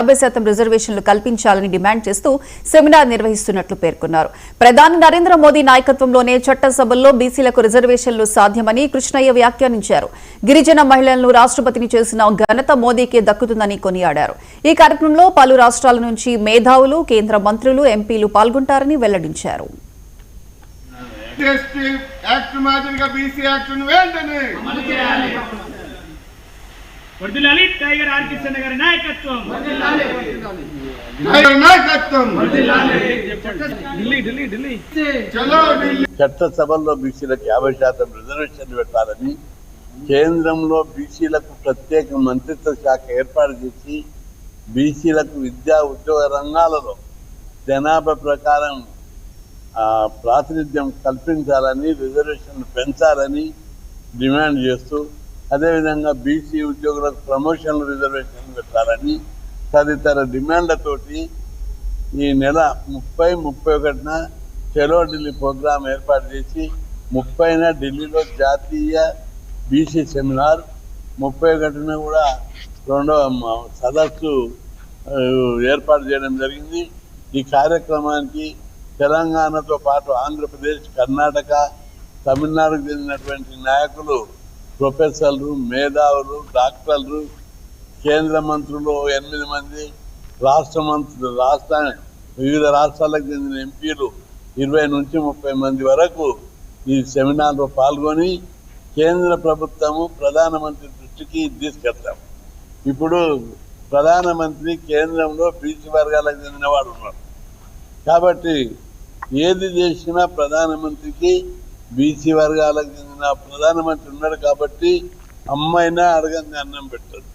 50% రిజర్వేషన్లు కల్పించాలని డిమాండ్ చేస్తూ సెమినార్ నిర్వహిస్తున్నట్లు పేర్కొన్నారు. ప్రధాని నరేంద్ర మోదీ నాయకత్వంలోనే చట్టసభల్లో బీసీలకు రిజర్వేషన్లు సాధ్యమని కృష్ణయ్య వ్యాఖ్యానించారు. గిరిజన మహిళలను రాష్ట్రపతిని చేసిన ఘనత మోదీకే దక్కుతుందని కొనియాడారు. ఈ కార్యక్రమంలో పలు రాష్ట్రాల నుంచి మేధావులు, కేంద్ర మంత్రులు, ఎంపీలు పాల్గొంటారని వెల్లడించారు. టైగర్ ఆర్ కిషన్ గారి నాయకత్వం చట్టసభల్లో బీసీలకు 50% రిజర్వేషన్లు పెట్టాలని, కేంద్రంలో బీసీలకు ప్రత్యేక మంత్రిత్వ శాఖ ఏర్పాటు చేసి బీసీలకు విద్యా ఉద్యోగ రంగాలలో జనాభా ప్రకారం ప్రాతినిధ్యం కల్పించాలని, రిజర్వేషన్లు పెంచాలని డిమాండ్ చేస్తూ, అదేవిధంగా బీసీ ఉద్యోగులకు ప్రమోషన్లు రిజర్వేషన్లు పెట్టాలని తదితర డిమాండ్లతోటి ఈ నెల 30-31న చలో ఢిల్లీ ప్రోగ్రాం ఏర్పాటు చేసి 30న ఢిల్లీలో జాతీయ బీసీ సెమినార్, 31న కూడా రెండవ సదస్సు ఏర్పాటు చేయడం జరిగింది. ఈ కార్యక్రమానికి తెలంగాణతో పాటు ఆంధ్రప్రదేశ్, కర్ణాటక, తమిళనాడుకు చెందినటువంటి నాయకులు, ప్రొఫెసర్లు, మేధావులు, డాక్టర్లు, కేంద్ర మంత్రులు 8 మంది, రాష్ట్ర మంత్రులు, వివిధ రాష్ట్రాలకు చెందిన ఎంపీలు 20 నుంచి 30 మంది వరకు ఈ సెమినార్లో పాల్గొని కేంద్ర ప్రభుత్వము ప్రధానమంత్రి దృష్టికి తీసుకెళ్తాము. ఇప్పుడు ప్రధానమంత్రి కేంద్రంలో బీసీ వర్గాలకు చెందినవాడు ఉన్నాడు కాబట్టి ఏది చేసినా ప్రధానమంత్రికి బీసీ వర్గాలకు చెందిన ప్రధానమంత్రి ఉన్నాడు కాబట్టి అమ్మైనా అడగని అన్నం పెట్టదు.